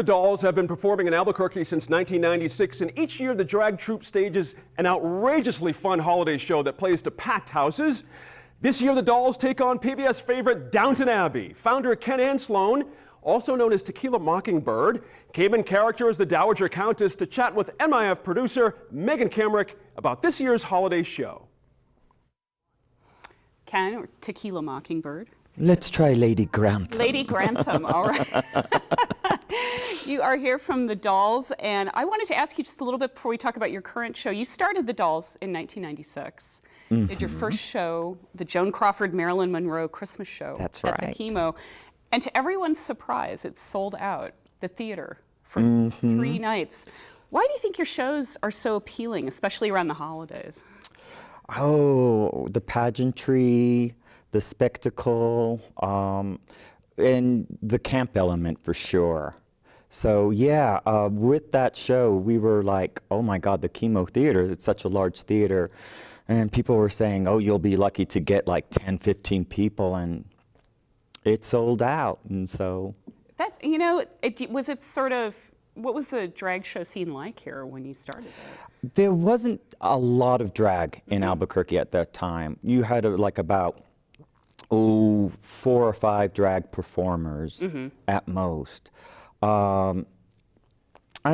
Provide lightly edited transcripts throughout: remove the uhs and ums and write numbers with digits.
The Dolls have been performing in Albuquerque since 1996, and each year the drag troupe stages an outrageously fun holiday show that plays to packed houses. This year the Dolls take on PBS favorite Downton Abbey. Founder Ken Ann Sloan, also known as Tequila Mockingbird, came in character as the Dowager Countess to chat with MIF producer Megan Kamerick about this year's holiday show. Ken, or Tequila Mockingbird? Let's try Lady Grantham. Lady Grantham, all right. You are here from the Dolls, and I wanted to ask you just a little bit before we talk about your current show. You started the Dolls in 1996. Did your first show, the Joan Crawford, Marilyn Monroe Christmas show. That's at right. the Chemo. And to everyone's surprise, it sold out the theater for 3 nights. Why do you think your shows are so appealing, especially around the holidays? Oh, the pageantry, the spectacle, and the camp element for sure. So yeah, with that show, we were like, oh my God, the Chemo Theater, it's such a large theater. And people were saying, oh, you'll be lucky to get like 10, 15 people, and it sold out. And so. That, you know, was it sort of, what was the drag show scene like here when you started it? There wasn't a lot of drag in Albuquerque at that time. You had like about 4 or 5 drag performers at most. I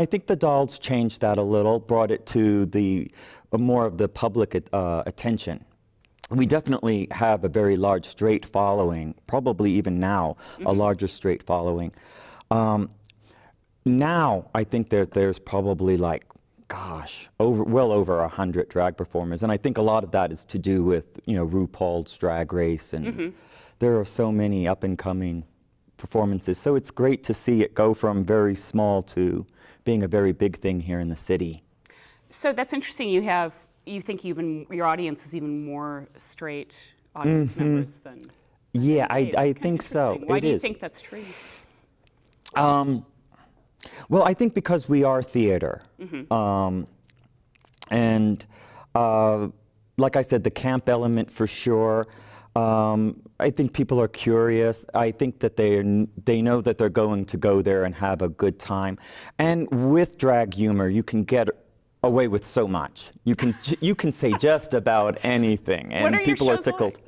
think the Dolls changed that a little, brought it to the more of the public attention. We definitely have a very large straight following, probably even now a larger straight following. Now I think there's probably like, gosh, well over 100 drag performers, and I think a lot of that is to do with, you know, RuPaul's Drag Race, and there are so many up and coming performances. So it's great to see it go from very small to being a very big thing here in the city. So that's interesting. You think your audience is even more straight audience members than Yeah, gays. I That's think so. interesting. Why It do you is. think that's true? Well, I think because we are theater, and like I said, the camp element for sure. I think people are curious. I think that they know that they're going to go there and have a good time. And with drag humor, you can get away with so much. You can say just about anything, and What are your people are shows tickled.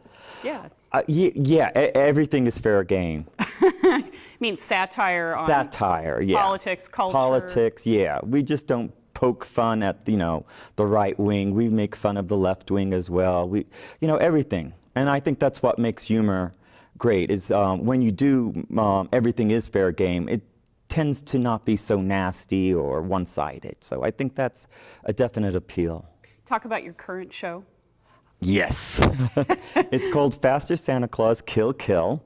like? Yeah, everything is fair game. I mean, satire on Satire, yeah. politics, culture. Politics, yeah. We just don't poke fun at, you know, the right wing. We make fun of the left wing as well. We, you know, everything. And I think that's what makes humor great, is when you do everything is fair game, it tends to not be so nasty or one-sided. So I think that's a definite appeal. Talk about your current show. Yes. It's called Faster Santa Claus, Kill Kill.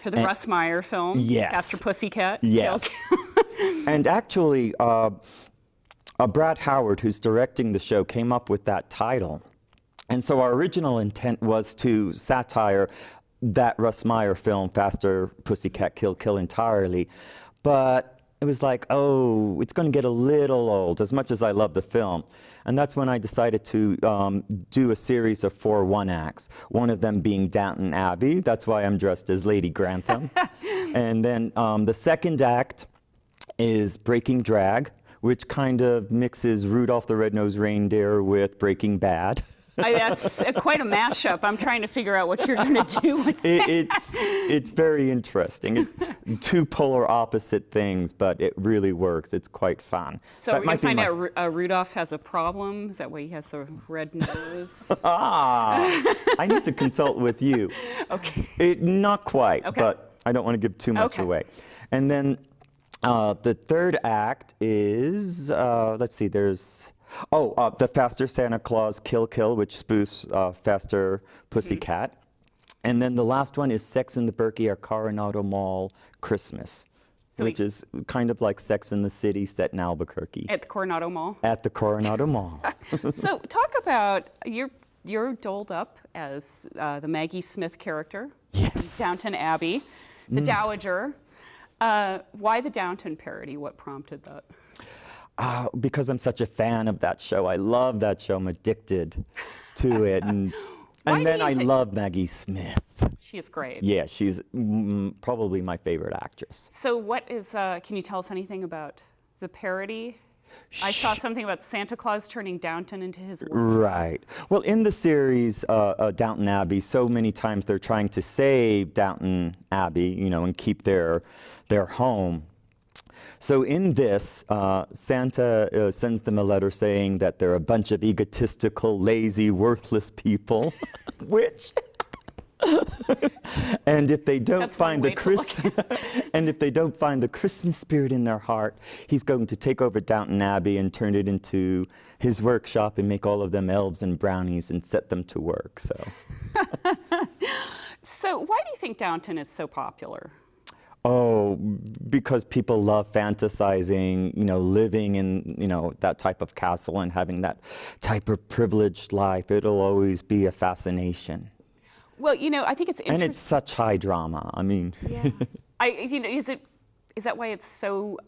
For the Russ Meyer film. Yes. Faster Pussycat. Yes. And actually, Brad Howard, who's directing the show, came up with that title. And so our original intent was to satire that Russ Meyer film, Faster Pussycat, Kill Kill, entirely. But it was like, oh, it's going to get a little old, as much as I love the film. And that's when I decided to do a series of 4 one-acts, one of them being Downton Abbey. That's why I'm dressed as Lady Grantham. And then the second act is Breaking Drag, which kind of mixes Rudolph the Red-Nosed Reindeer with Breaking Bad. That's quite a mashup. I'm trying to figure out what you're going to do with it. It's very interesting. It's 2 polar opposite things, but it really works. It's quite fun. So we're going to find out Rudolph has a problem? Is that why he has a red nose? I need to consult with you. Okay. Not quite, but I don't want to give too much away. And then the third act is, let's see, there's... the Faster Santa Claus, Kill Kill, which spoofs Faster Pussycat. And then the last one is Sex in the Berkey or Coronado Mall Christmas, which is kind of like Sex in the City set in Albuquerque. At the Coronado Mall? At the Coronado Mall. So talk about, you're doled up as the Maggie Smith character. Yes. Downton Abbey, the Dowager. Why the Downton parody? What prompted that? Because I'm such a fan of that show. I love that show. I'm addicted to it. And Why And do then you I thi- love Maggie Smith. She is great. Yeah, she's probably my favorite actress. So what is, can you tell us anything about the parody? I saw something about Santa Claus turning Downton into his work. Right. Well, in the series Downton Abbey, so many times they're trying to save Downton Abbey, you know, and keep their home. So in this, Santa sends them a letter saying that they're a bunch of egotistical, lazy, worthless people, which. And if they don't That's one find way the to look and if they don't find the Christmas spirit in their heart, he's going to take over Downton Abbey and turn it into his workshop and make all of them elves and brownies and set them to work. So why do you think Downton is so popular? Oh, because people love fantasizing, you know, living in, you know, that type of castle and having that type of privileged life. It'll always be a fascination. Well, you know, I think it's interesting. And it's such high drama. I mean, Yeah. You know, is that why it's so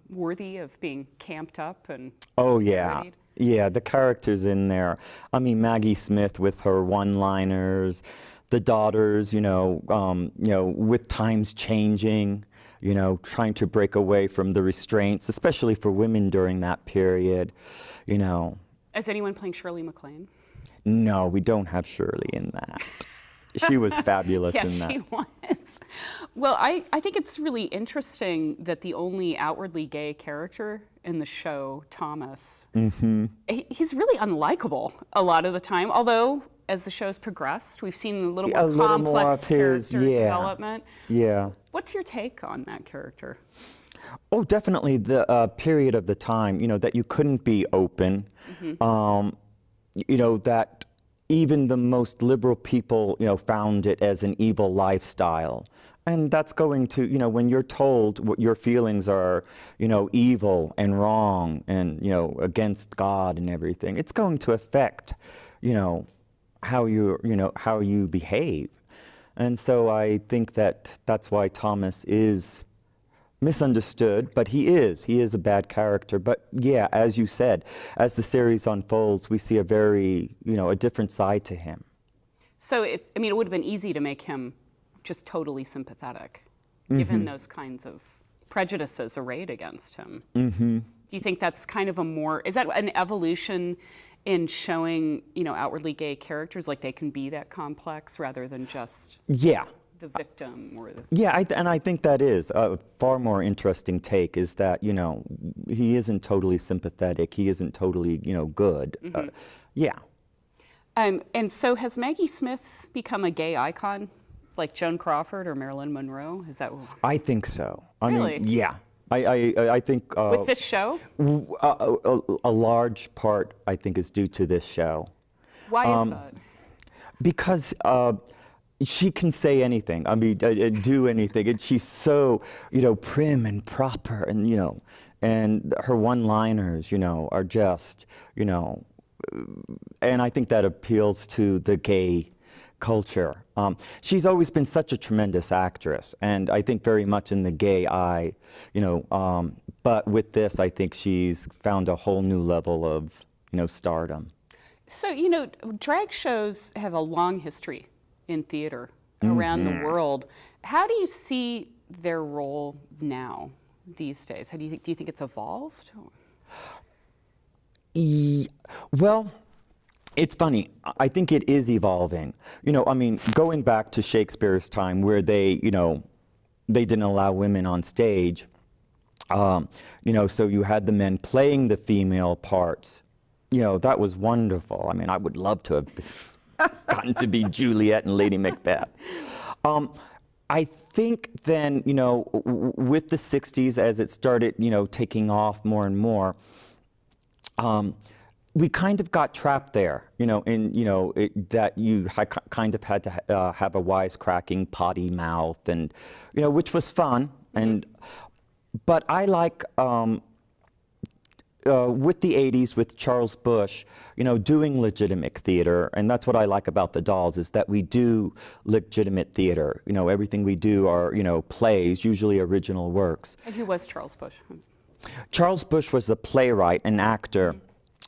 worthy of being camped up and oh yeah. parodied? Yeah, the characters in there. I mean, Maggie Smith with her one-liners, the daughters, you know, with times changing, you know, trying to break away from the restraints, especially for women during that period, you know. Is anyone playing Shirley MacLaine? No, we don't have Shirley in that. She was fabulous Yes, in that. she was. Well, I think it's really interesting that the only outwardly gay character in the show, Thomas, he's really unlikable a lot of the time. Although, as the show's progressed, we've seen a little more more complex of his, character yeah. development. Yeah. What's your take on that character? Oh, definitely the period of the time, you know, that you couldn't be open, you know, that even the most liberal people, you know, found it as an evil lifestyle. And that's going to, you know, when you're told what your feelings are, you know, evil and wrong and, you know, against God and everything, it's going to affect, you know, how you behave. And so I think that that's why Thomas is misunderstood, but he is a bad character. But yeah, as you said, as the series unfolds, we see a very, you know, a different side to him. So it would have been easy to make him just totally sympathetic, given those kinds of prejudices arrayed against him. Do you think that's kind of is that an evolution in showing, you know, outwardly gay characters, like they can be that complex rather than just Yeah. the victim or the... Yeah, and I think that is a far more interesting take, is that, you know, he isn't totally sympathetic, he isn't totally, you know, good. Yeah. And so has Maggie Smith become a gay icon, like Joan Crawford or Marilyn Monroe? Is that I think so. I Really? mean, yeah. I think with this show? a large part, I think, is due to this show. Why is that? Because she can say anything. I mean, do anything. And she's so, you know, prim and proper, and, you know, and her one-liners, you know, are just, you know, and I think that appeals to the gay culture. She's always been such a tremendous actress, and I think very much in the gay eye, you know, but with this, I think she's found a whole new level of, you know, stardom. So, you know, drag shows have a long history in theater around the world. How do you see their role now, these days? Do you think it's evolved? Well, it's funny. I think it is evolving. You know, I mean, going back to Shakespeare's time, where they, you know, they didn't allow women on stage. You know, so you had the men playing the female parts. You know, that was wonderful. I mean, I would love to have gotten to be Juliet and Lady Macbeth. I think then, you know, with the 60s, as it started, you know, taking off more and more, we kind of got trapped there, you know, in, you know, that you kind of had to have a wisecracking, potty mouth, and, you know, which was fun. And, but I like, with the 80s, with Charles Busch, you know, doing legitimate theater, and that's what I like about the Dolls, is that we do legitimate theater. You know, everything we do are, you know, plays, usually original works. And who was Charles Busch? Charles Busch was a playwright, an actor,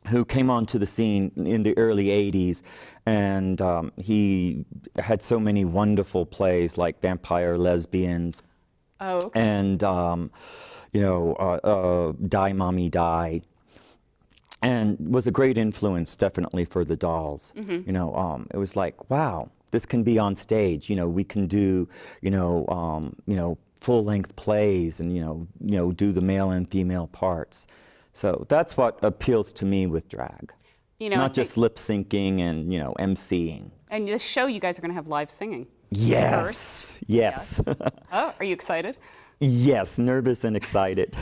who came onto the scene in the early 80s, and he had so many wonderful plays like Vampire Lesbians, Oh, okay. and Die Mommy Die, and was a great influence definitely for the Dolls. Mm-hmm. It was like, wow, this can be on stage. We can do full-length plays and do the male and female parts. So that's what appeals to me with drag. I Not think- just lip syncing and emceeing. And this show, you guys are going to have live singing. Yes, yes. Oh, are you excited? Yes, nervous and excited.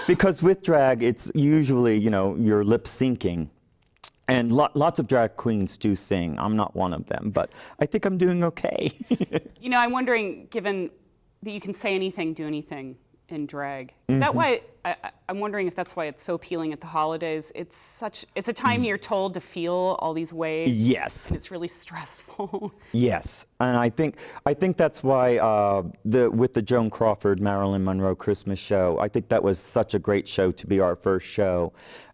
Because with drag, it's usually, you're lip syncing. And lots of drag queens do sing. I'm not one of them, but I think I'm doing okay. I'm wondering, given that you can say anything, do anything in drag, is that why, I'm wondering if that's why it's so appealing at the holidays. It's a time you're told to feel all these ways. Yes. And it's really stressful. Yes, and I think that's why with the Joan Crawford, Marilyn Monroe Christmas show, I think that was such a great show to be our first show.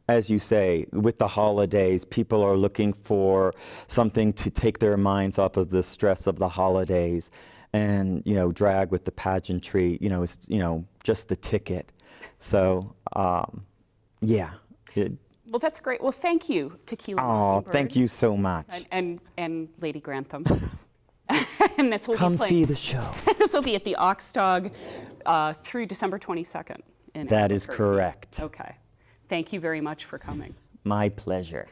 As you say, with the holidays, people are looking for something to take their minds off of the stress of the holidays, and drag with the pageantry, is just the ticket. So yeah. Well, that's great. Well, thank you, Tequila Oh, Mockingbird. thank you so much. And Lady Grantham. And this will Come be see playing. the show. This will be at the Oxdog through December 22nd. In That is Albuquerque. correct. Okay. Thank you very much for coming. My pleasure.